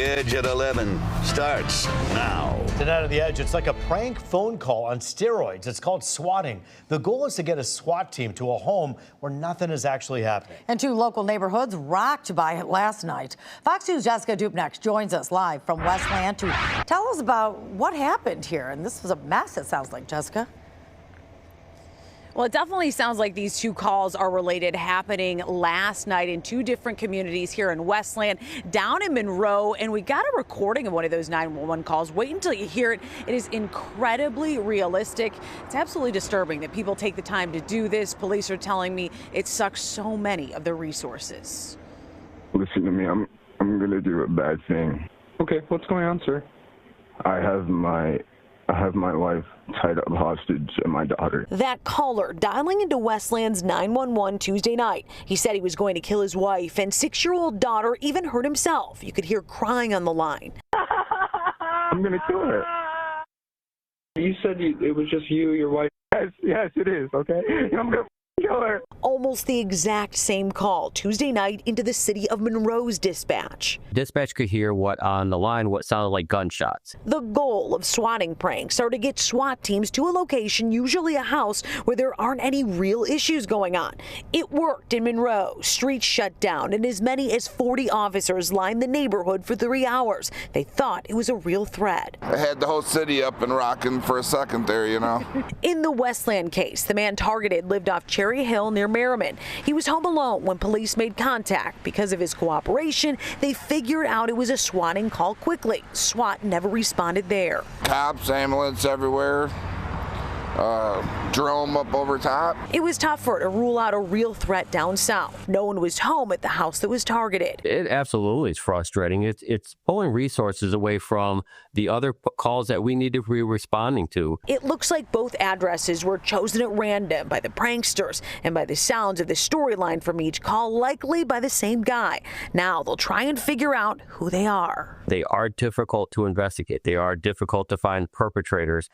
Edge at 11 starts now. Tonight on The Edge, it's like a prank phone call on steroids. It's called swatting. The goal is to get a SWAT team to a home where nothing is actually happening. And 2 local neighborhoods rocked by it last night. Fox News' Jessica Dupnex joins us live from Westland to tell us about what happened here. And this was a mess, it sounds like, Jessica. Well, it definitely sounds like these 2 calls are related, happening last night in 2 different communities here in Westland, down in Monroe. And we got a recording of one of those 911 calls. Wait until you hear it. It is incredibly realistic. It's absolutely disturbing that people take the time to do this. Police are telling me it sucks so many of their resources. Listen to me. I'm going to do a bad thing. Okay, what's going on, sir? I have my wife tied up hostage and my daughter. That caller dialing into Westland's 911 Tuesday night. He said he was going to kill his wife and 6-year-old daughter, even hurt himself. You could hear crying on the line. I'm going to kill her. You said it was just you, your wife. Yes, it is, okay? I'm going to kill her. Almost the exact same call Tuesday night into the city of Monroe's dispatch. Dispatch could hear what sounded like gunshots. The goal of swatting pranks are to get SWAT teams to a location, usually a house, where there aren't any real issues going on. It worked in Monroe. Streets shut down and as many as 40 officers lined the neighborhood for 3 hours. They thought it was a real threat. I had the whole city up and rocking for a second there, you know. In the Westland case, the man targeted lived off Cherry Hill near Merriman. He was home alone when police made contact. Because of his cooperation, they figured out it was a swatting call quickly. SWAT never responded there. Cops, ambulance everywhere. Drone up over top. It was tougher to rule out a real threat down south. No one was home at the house that was targeted. It absolutely is frustrating. It's pulling resources away from the other calls that we need to be responding to. It looks like both addresses were chosen at random by the pranksters, and by the sounds of the storyline from each call, likely by the same guy. Now they'll try and figure out who they are. They are difficult to investigate. They are difficult to find perpetrators.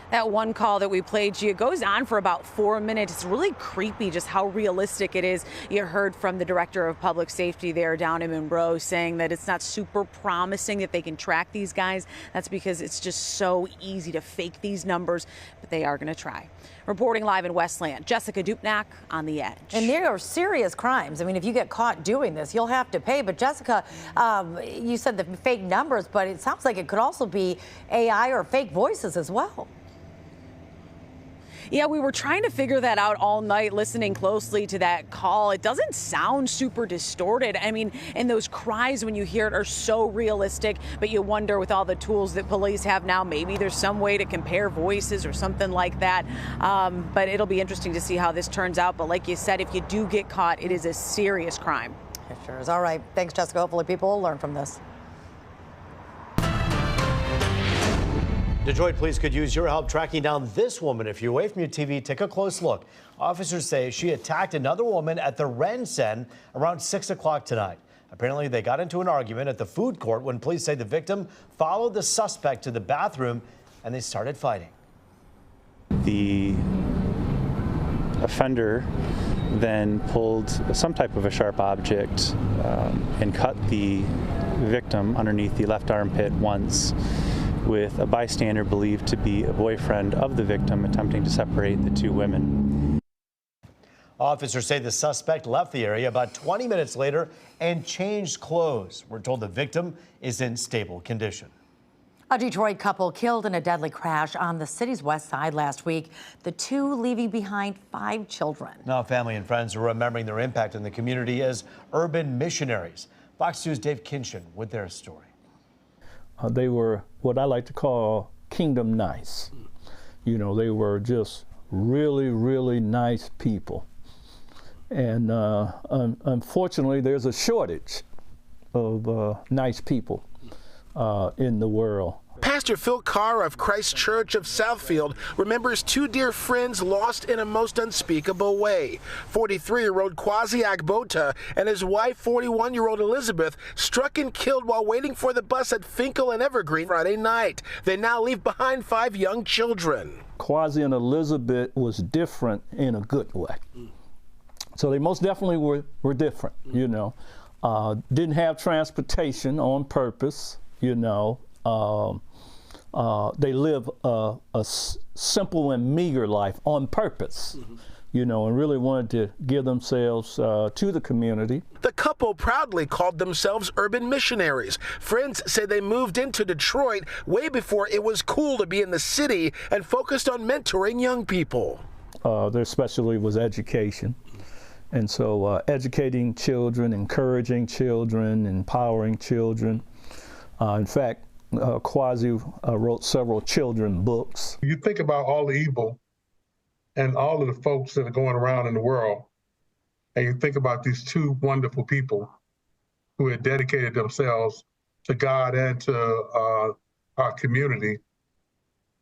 That one call that we played you goes on for about 4 minutes. It's really creepy just how realistic it is. You heard from the director of public safety there down in Monroe saying that it's not super promising that they can track these guys. That's because it's just so easy to fake these numbers, but they are going to try. Reporting live in Westland, Jessica Dupnex on The Edge. And there are serious crimes. I mean, if you get caught doing this, you'll have to pay. But Jessica, you said the fake numbers, but it sounds like it could also be AI or fake voices as well. Yeah, we were trying to figure that out all night, listening closely to that call. It doesn't sound super distorted. I mean, and those cries when you hear it are so realistic, but you wonder with all the tools that police have now, maybe there's some way to compare voices or something like that. But it'll be interesting to see how this turns out. But like you said, if you do get caught, it is a serious crime. It sure is. All right. Thanks, Jessica. Hopefully people will learn from this. Detroit police could use your help tracking down this woman. If you're away from your TV, take a close look. Officers say she attacked another woman at the Rensen around 6 o'clock tonight. Apparently, they got into an argument at the food court when police say the victim followed the suspect to the bathroom and they started fighting. The offender then pulled some type of a sharp object and cut the victim underneath the left armpit once, with a bystander believed to be a boyfriend of the victim attempting to separate the 2 women. Officers say the suspect left the area about 20 minutes later and changed clothes. We're told the victim is in stable condition. A Detroit couple killed in a deadly crash on the city's west side last week, the 2 leaving behind 5 children. Now family and friends are remembering their impact in the community as urban missionaries. Fox News' Dave Kinchin with their story. They were what I like to call kingdom nice. You know, they were just really, really nice people. And unfortunately, there's a shortage of nice people in the world. Pastor Phil Carr of Christ Church of Southfield remembers 2 dear friends lost in a most unspeakable way. 43-year-old Kwasi Agbota and his wife, 41-year-old Elizabeth, struck and killed while waiting for the bus at Finkel and Evergreen Friday night. They now leave behind 5 young children. Kwasi and Elizabeth was different in a good way. So they most definitely were different, you know. didn't have transportation on purpose, you know. They live a simple and meager life on purpose, you know, and really wanted to give themselves to the community. The couple proudly called themselves urban missionaries. Friends say they moved into Detroit way before it was cool to be in the city and focused on mentoring young people. Their specialty was education. And so educating children, encouraging children, empowering children. In fact, Kwasi wrote several children's books. You think about all the evil and all of the folks that are going around in the world, and you think about these two wonderful people who had dedicated themselves to God and to our community,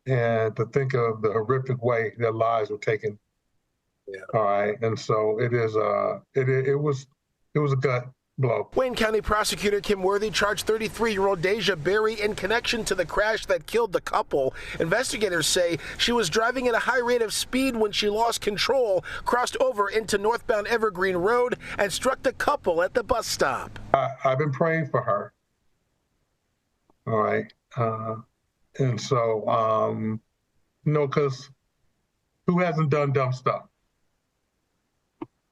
and to think of the horrific way their lives were taken. Yeah. All right, and so it was a gut blow. Wayne County prosecutor Kim Worthy charged 33-year-old Deja Berry in connection to the crash that killed the couple. Investigators say she was driving at a high rate of speed when she lost control, crossed over into northbound Evergreen Road, and struck the couple at the bus stop. I've been praying for her. All right, and so you know, because who hasn't done dumb stuff?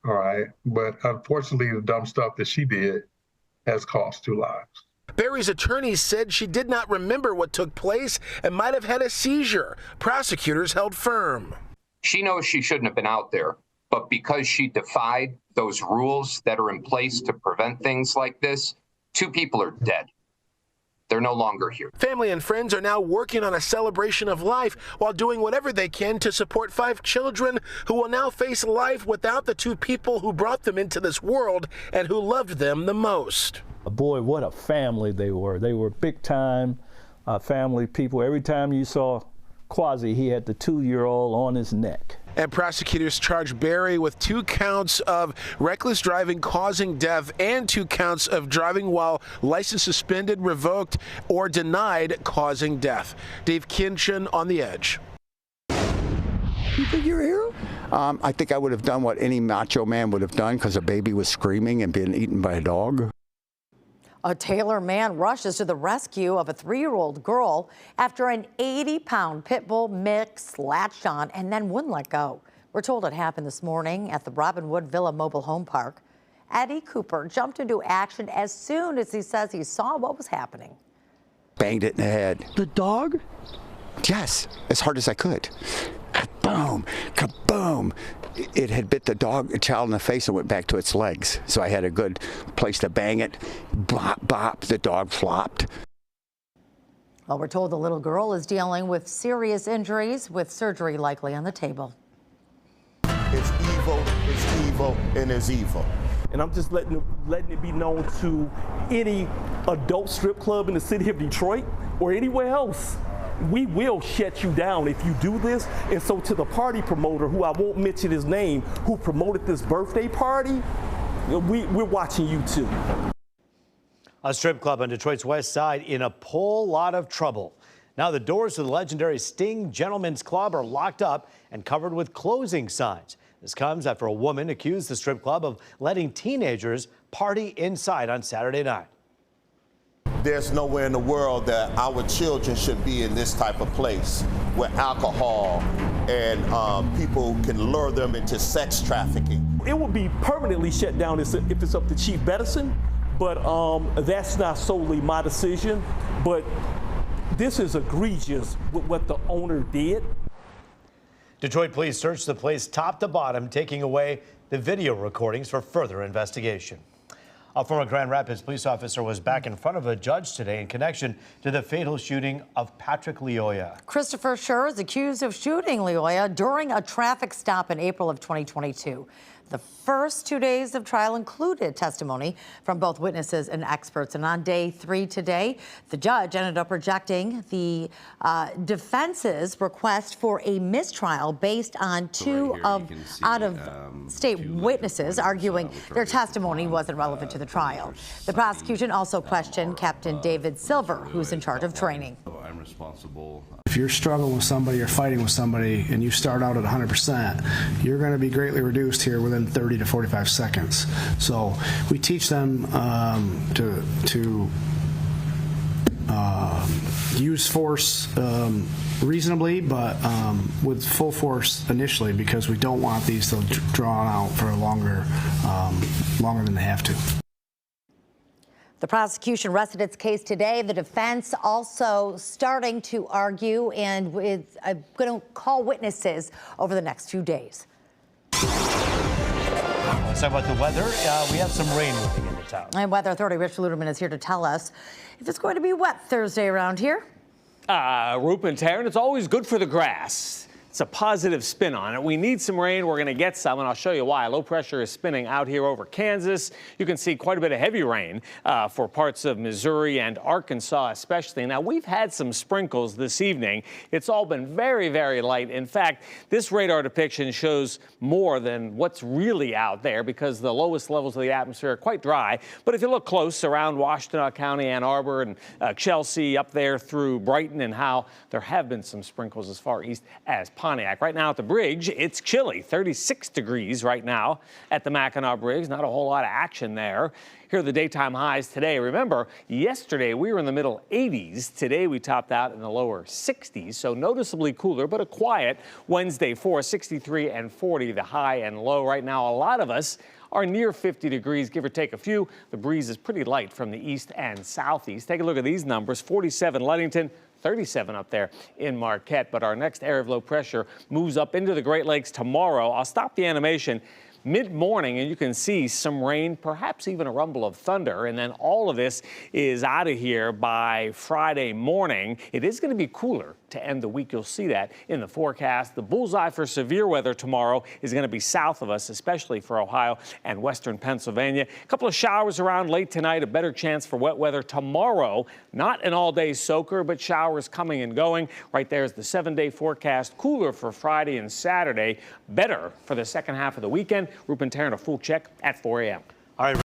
All right, but unfortunately, the dumb stuff that she did has cost 2 lives. Berry's attorney said she did not remember what took place and might have had a seizure. Prosecutors held firm. She knows she shouldn't have been out there, but because she defied those rules that are in place to prevent things like this, 2 people are dead. They're no longer here. Family and friends are now working on a celebration of life while doing whatever they can to support 5 children who will now face life without the 2 people who brought them into this world and who loved them the most. Boy, what a family they were. They were big time family people. Every time you saw Kwasi, he had the 2-year-old on his neck. And prosecutors charged Berry with 2 counts of reckless driving causing death and 2 counts of driving while license suspended, revoked, or denied causing death. Dave Kinchin on The Edge. You think you're a hero? I think I would have done what any macho man would have done because a baby was screaming and being eaten by a dog. A Taylor man rushes to the rescue of a 3-year-old girl after an 80-pound pit bull mix latched on and then wouldn't let go. We're told it happened this morning at the Robinwood Villa Mobile Home Park. Eddie Cooper jumped into action as soon as he says he saw what was happening. Banged it in the head. The dog? Yes, as hard as I could. Kaboom, kaboom. It had bit the child in the face and went back to its legs. So I had a good place to bang it. Bop, bop, the dog flopped. Well, we're told the little girl is dealing with serious injuries with surgery likely on the table. It's evil, and it's evil. And I'm just letting it be known to any adult strip club in the city of Detroit or anywhere else. We will shut you down if you do this. And so to the party promoter, who I won't mention his name, who promoted this birthday party, we're watching you too. A strip club on Detroit's west side in a whole lot of trouble. Now the doors to the legendary Sting Gentlemen's Club are locked up and covered with closing signs. This comes after a woman accused the strip club of letting teenagers party inside on Saturday night. There's nowhere in the world that our children should be in this type of place where alcohol and people can lure them into sex trafficking. It would be permanently shut down if it's up to Chief Bedison, but that's not solely my decision. But this is egregious with what the owner did. Detroit police searched the place top to bottom, taking away the video recordings for further investigation. A former Grand Rapids police officer was back in front of a judge today in connection to the fatal shooting of Patrick Leoya. Christopher Schur is accused of shooting Leoya during a traffic stop in April of 2022. The first 2 days of trial included testimony from both witnesses and experts. And on day 3 today, the judge ended up rejecting the defense's request for a mistrial based on 2 out-of-state witnesses arguing their testimony wasn't relevant to the trial. The prosecution also questioned Captain David Silver, who's in charge of training. I'm responsible. If you're struggling with somebody or fighting with somebody and you start out at 100%, you're going to be greatly reduced here within 30 to 45 seconds. So we teach them to use force reasonably, but with full force initially, because we don't want these to draw out for longer than they have to. The prosecution rested its case today. The defense also starting to argue and with going to call witnesses over the next few days. Let's talk about the weather. We have some rain moving into town. And Weather Authority Rich Luderman is here to tell us if it's going to be wet Thursday around here. Rupe and Taryn, it's always good for the grass. It's a positive spin on it. We need some rain. We're going to get some, and I'll show you why. Low pressure is spinning out here over Kansas. You can see quite a bit of heavy rain for parts of Missouri and Arkansas especially. Now, we've had some sprinkles this evening. It's all been very, very light. In fact, this radar depiction shows more than what's really out there because the lowest levels of the atmosphere are quite dry. But if you look close around Washtenaw County, Ann Arbor, and Chelsea, up there through Brighton and Howe, there have been some sprinkles as far east as Pontiac. Right now at the bridge, it's chilly, 36 degrees right now at the Mackinac Bridge. Not a whole lot of action there. Here are the daytime highs today. Remember, yesterday we were in the middle 80s. Today we topped out in the lower 60s, so noticeably cooler, but a quiet Wednesday for 63 and 40, the high and low. Right now, a lot of us are near 50 degrees, give or take a few. The breeze is pretty light from the east and southeast. Take a look at these numbers. 47 Ludington, 37 up there in Marquette. But our next area of low pressure moves up into the Great Lakes tomorrow. I'll stop the animation mid-morning, and you can see some rain, perhaps even a rumble of thunder, and then all of this is out of here by Friday morning. It is going to be cooler to end the week. You'll see that in the forecast. The bullseye for severe weather tomorrow is going to be south of us, especially for Ohio and western Pennsylvania. A couple of showers around late tonight, a better chance for wet weather tomorrow. Not an all-day soaker, but showers coming and going. Right there is the 7-day forecast. Cooler for Friday and Saturday, better for the second half of the weekend. Rupe and Taryn, a full check at 4 a.m. All right.